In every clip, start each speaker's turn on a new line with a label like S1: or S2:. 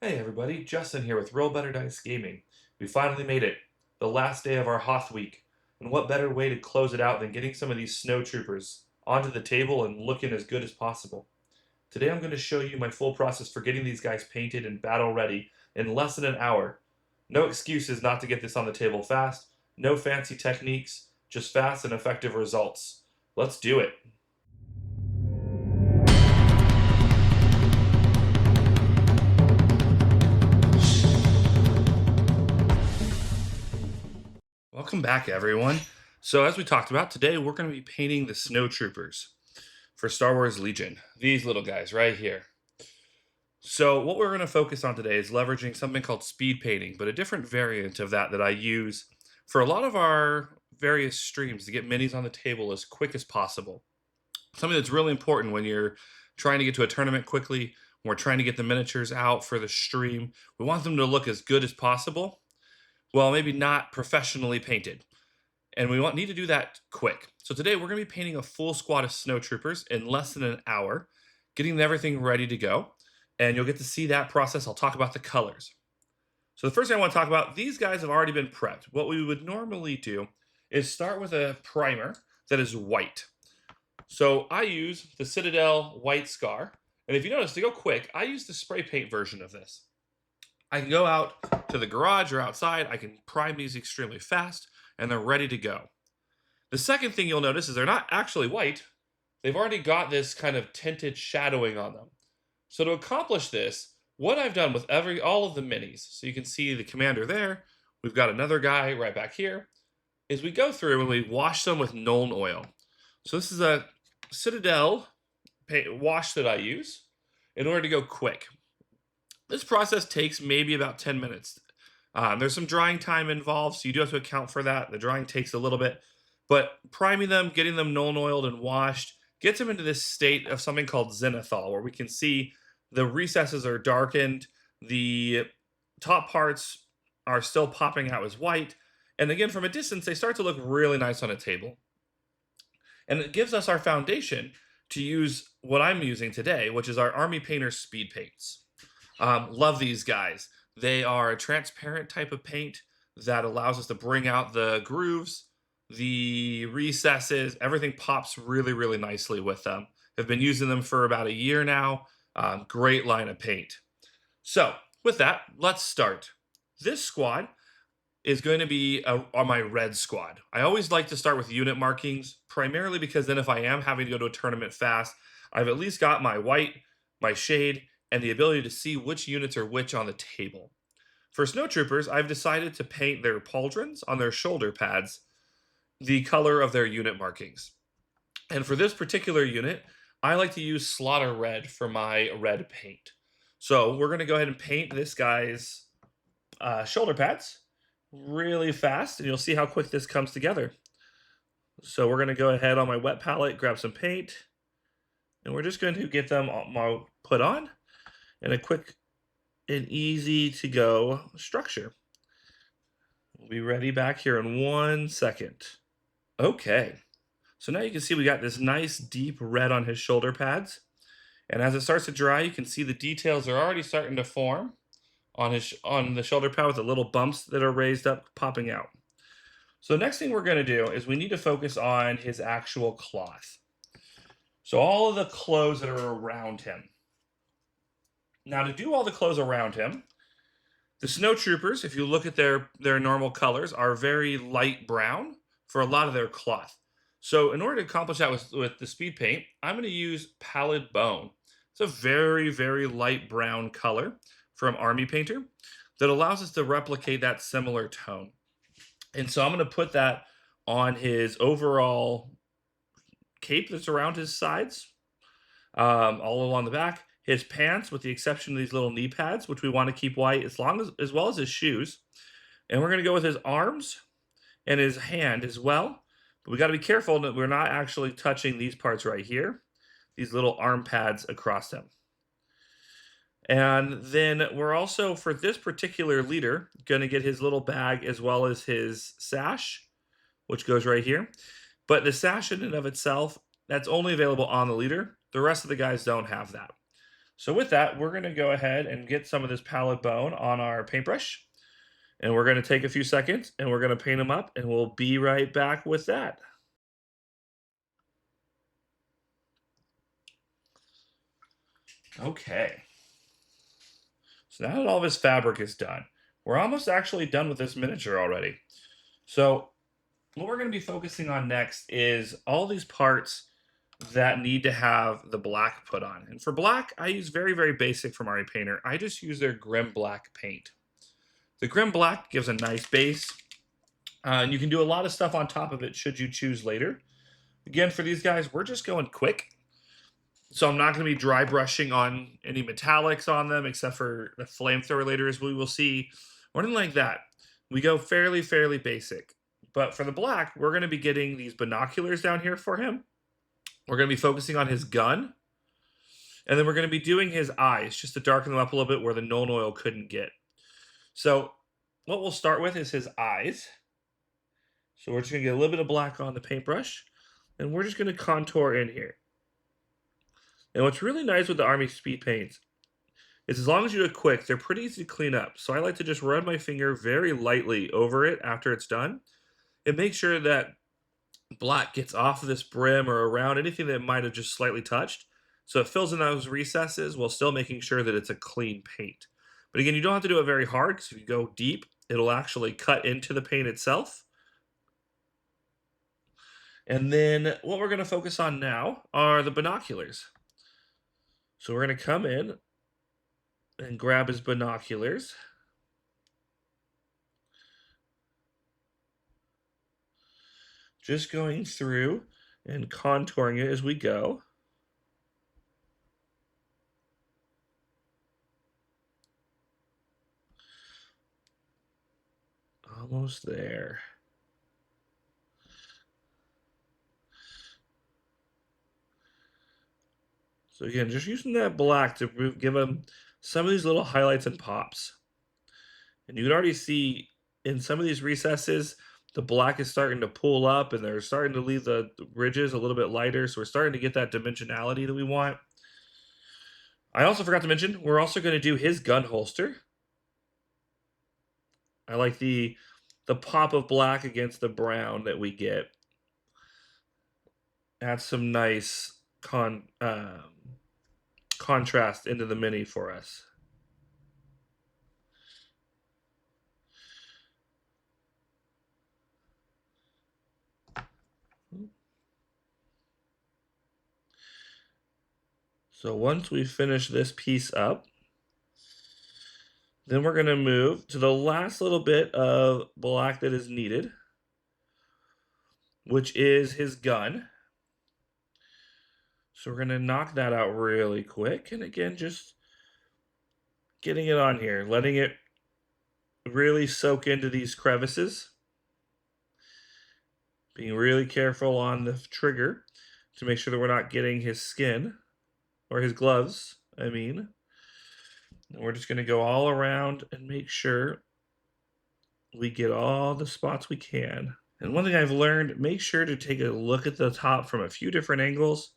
S1: Hey everybody, Justin here with Real Better Dice Gaming. We finally made it, the last day of our Hoth week, and what better way to close it out than getting some of these Snowtroopers onto the table and looking as good as possible. Today I'm going to show you my full process for getting these guys painted and battle ready in less than an hour. No excuses not to get this on the table fast, no fancy techniques, just fast and effective results. Let's do it! Welcome back, everyone. So, as we talked about, today we're going to be painting the Snowtroopers for Star Wars Legion. These little guys right here. So, what we're going to focus on today is leveraging something called speed painting, but a different variant of that I use for a lot of our various streams to get minis on the table as quick as possible. Something that's really important when you're trying to get to a tournament quickly, when we're trying to get the miniatures out for the stream. We want them to look as good as possible. Well, maybe not professionally painted, and we need to do that quick. So today we're going to be painting a full squad of Snowtroopers in less than an hour, getting everything ready to go, and you'll get to see that process. I'll talk about the colors. So the first thing I want to talk about, these guys have already been prepped. What we would normally do is start with a primer that is white. So I use the Citadel White Scar, and if you notice, to go quick, I use the spray paint version of this. I can go out to the garage or outside, I can prime these extremely fast, and they're ready to go. The second thing you'll notice is they're not actually white. They've already got this kind of tinted shadowing on them. So to accomplish this, what I've done with all of the minis, so you can see the commander there, we've got another guy right back here, is we go through and we wash them with Nuln Oil. So this is a Citadel wash that I use in order to go quick. This process takes maybe about 10 minutes. There's some drying time involved, so you do have to account for that. The drying takes a little bit, but priming them, getting them Nuln oiled and washed, gets them into this state of something called zenithal, where we can see the recesses are darkened, the top parts are still popping out as white, and again, from a distance, they start to look really nice on a table. And it gives us our foundation to use what I'm using today, which is our Army Painter Speed Paints. Love these guys. They are a transparent type of paint that allows us to bring out the grooves, the recesses, everything pops really, really nicely with them. Have been using them for about a year now. Great line of paint. So, with that, let's start. This squad is going to be on my red squad. I always like to start with unit markings, primarily because then if I am having to go to a tournament fast, I've at least got my white, my shade, and the ability to see which units are which on the table. For Snowtroopers, I've decided to paint their pauldrons on their shoulder pads the color of their unit markings. And for this particular unit, I like to use Slaughter Red for my red paint. So we're going to go ahead and paint this guy's shoulder pads really fast, and you'll see how quick this comes together. So we're going to go ahead on my wet palette, grab some paint, and we're just going to get them put on in a quick and easy to go structure. We'll be ready back here in 1 second. Okay, so now you can see we got this nice deep red on his shoulder pads. And as it starts to dry, you can see the details are already starting to form on the shoulder pad with the little bumps that are raised up, popping out. So the next thing we're going to do is we need to focus on his actual cloth. So all of the clothes that are around him. Now to do all the clothes around him, the Snowtroopers, if you look at their normal colors, are very light brown for a lot of their cloth. So in order to accomplish that with the speed paint, I'm going to use Pallid Bone. It's a very, very light brown color from Army Painter that allows us to replicate that similar tone. And so I'm going to put that on his overall cape that's around his sides, all along the back. His pants, with the exception of these little knee pads, which we want to keep white, as well as his shoes. And we're going to go with his arms and his hand as well. But we got to be careful that we're not actually touching these parts right here, these little arm pads across them. And then we're also, for this particular leader, going to get his little bag as well as his sash, which goes right here. But the sash in and of itself, that's only available on the leader. The rest of the guys don't have that. So with that, we're going to go ahead and get some of this pallid bone on our paintbrush. And we're going to take a few seconds and we're going to paint them up and we'll be right back with that. Okay. So now that all this fabric is done, we're almost actually done with this miniature already. So what we're going to be focusing on next is all these parts that need to have the black put on. And for black, I use very basic from Mario Painter. I just use their Grim Black paint. The Grim Black gives a nice base, and you can do a lot of stuff on top of it should you choose later. Again, for these guys, we're just going quick. So I'm not going to be dry brushing on any metallics on them, except for the flamethrower later, as we will see. Or anything like that. We go fairly basic. But for the black, we're going to be getting these binoculars down here for him. We're going to be focusing on his gun. And then we're going to be doing his eyes, just to darken them up a little bit where the Nuln Oil couldn't get. So what we'll start with is his eyes. So we're just going to get a little bit of black on the paintbrush. And we're just going to contour in here. And what's really nice with the Army Speed paints is as long as you do it quick, they're pretty easy to clean up. So I like to just run my finger very lightly over it after it's done. And make sure that black gets off of this brim or around anything that might have just slightly touched. So it fills in those recesses while still making sure that it's a clean paint. But again, you don't have to do it very hard because if you go deep, it'll actually cut into the paint itself. And then what we're going to focus on now are the binoculars. So we're going to come in and grab his binoculars. Just going through and contouring it as we go. Almost there. So again, just using that black to give them some of these little highlights and pops. And you can already see in some of these recesses, the black is starting to pull up and they're starting to leave the ridges a little bit lighter. So we're starting to get that dimensionality that we want. I also forgot to mention, we're also going to do his gun holster. I like the pop of black against the brown that we get. Adds some nice contrast into the mini for us. So once we finish this piece up, then we're going to move to the last little bit of black that is needed, which is his gun. So we're going to knock that out really quick. And again, just getting it on here, letting it really soak into these crevices. Being really careful on the trigger to make sure that we're not getting his skin, or his gloves, I mean. And we're just going to go all around and make sure we get all the spots we can. And one thing I've learned, make sure to take a look at the top from a few different angles.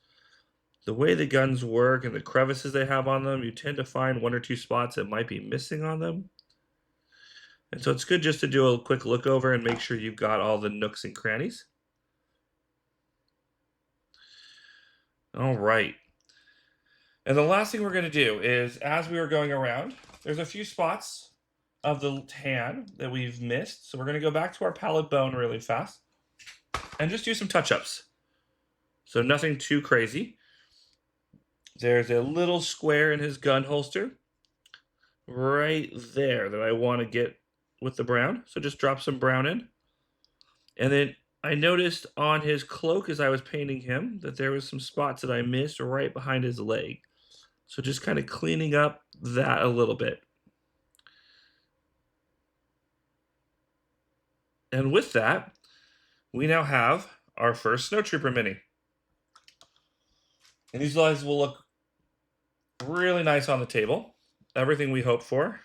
S1: The way the guns work and the crevices they have on them, you tend to find one or two spots that might be missing on them. And so it's good just to do a quick look over and make sure you've got all the nooks and crannies. All right. And the last thing we're going to do is, as we were going around, there's a few spots of the tan that we've missed. So we're going to go back to our pallid bone really fast and just do some touch-ups. So nothing too crazy. There's a little square in his gun holster right there that I want to get with the brown. So just drop some brown in. And then I noticed on his cloak as I was painting him that there was some spots that I missed right behind his leg. So just kind of cleaning up that a little bit. And with that, we now have our first Snowtrooper mini. And these guys will look really nice on the table. Everything we hope for.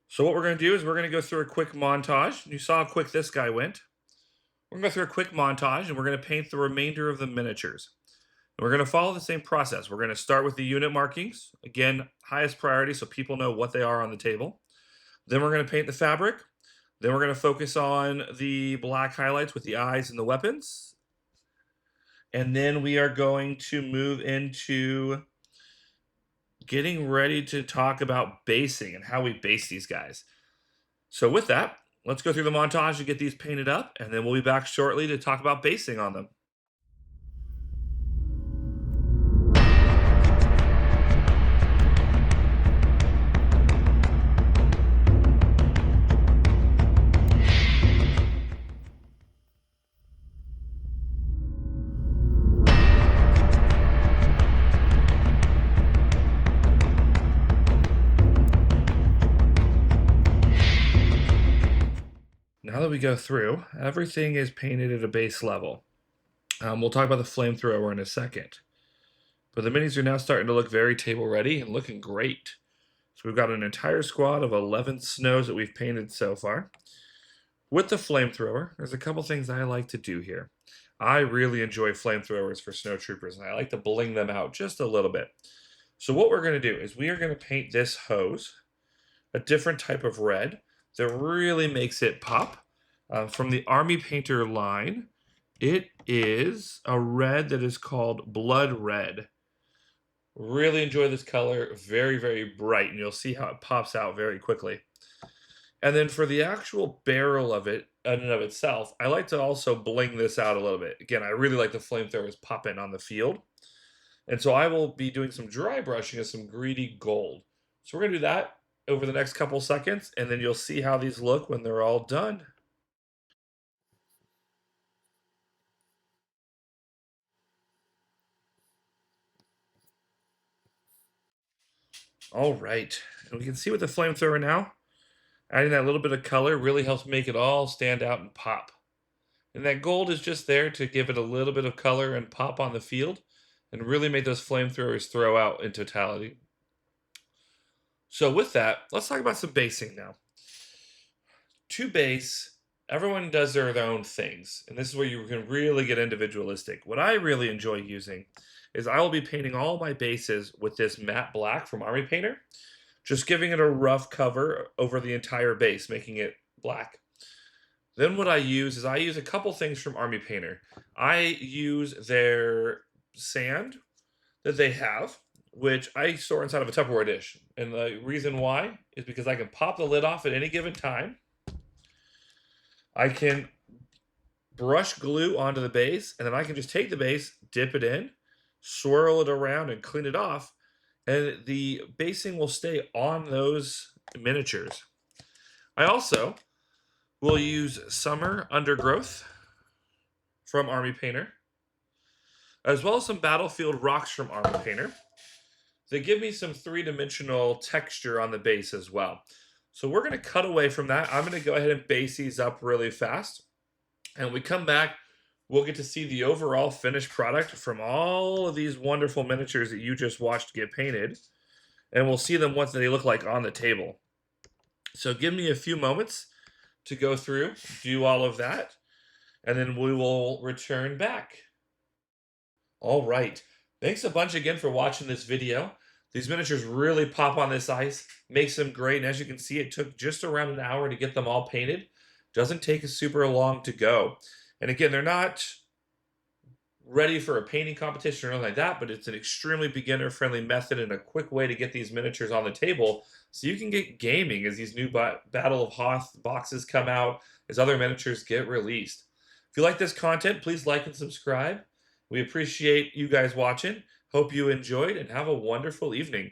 S1: So what we're going to do is we're going to go through a quick montage. You saw how quick this guy went. We're going to go through a quick montage and we're going to paint the remainder of the miniatures. We're going to follow the same process. We're going to start with the unit markings. Again, highest priority so people know what they are on the table. Then we're going to paint the fabric. Then we're going to focus on the black highlights with the eyes and the weapons. And then we are going to move into getting ready to talk about basing and how we base these guys. So with that, let's go through the montage to get these painted up, and then we'll be back shortly to talk about basing on them. Now that we go through, everything is painted at a base level. We'll talk about the flamethrower in a second. But the minis are now starting to look very table ready and looking great. So we've got an entire squad of 11 snows that we've painted so far. With the flamethrower, there's a couple things I like to do here. I really enjoy flamethrowers for Snowtroopers, and I like to bling them out just a little bit. So what we're going to do is we are going to paint this hose a different type of red that really makes it pop. From the Army Painter line, it is a red that is called Blood Red. Really enjoy this color, very, very bright, and you'll see how it pops out very quickly. And then for the actual barrel of it, in and of itself, I like to also bling this out a little bit. Again, I really like the flamethrowers popping on the field. And so I will be doing some dry brushing of some greedy gold. So we're going to do that over the next couple seconds, and then you'll see how these look when they're all done. All right, and we can see with the flamethrower now, adding that little bit of color really helps make it all stand out and pop. And that gold is just there to give it a little bit of color and pop on the field and really make those flamethrowers throw out in totality. So with that, let's talk about some basing now. To base, everyone does their own things, and this is where you can really get individualistic. What I really enjoy using is I will be painting all my bases with this matte black from Army Painter, just giving it a rough cover over the entire base, making it black. Then what I use is I use a couple things from Army Painter. I use their sand that they have, which I store inside of a Tupperware dish. And the reason why is because I can pop the lid off at any given time. I can brush glue onto the base, and then I can just take the base, dip it in, swirl it around, and clean it off. And the basing will stay on those miniatures. I also will use Summer Undergrowth from Army Painter, as well as some Battlefield Rocks from Army Painter. They give me some three-dimensional texture on the base as well. So we're going to cut away from that. I'm going to go ahead and base these up really fast. And when we come back, we'll get to see the overall finished product from all of these wonderful miniatures that you just watched get painted. And we'll see them what they look like on the table. So give me a few moments to go through, do all of that, and then we will return back. All right. Thanks a bunch again for watching this video. These miniatures really pop on this ice, makes them great, and as you can see, it took just around an hour to get them all painted. Doesn't take us super long to go. And again, they're not ready for a painting competition or anything like that, but it's an extremely beginner-friendly method and a quick way to get these miniatures on the table so you can get gaming as these new Battle of Hoth boxes come out, as other miniatures get released. If you like this content, please like and subscribe. We appreciate you guys watching. Hope you enjoyed, and have a wonderful evening.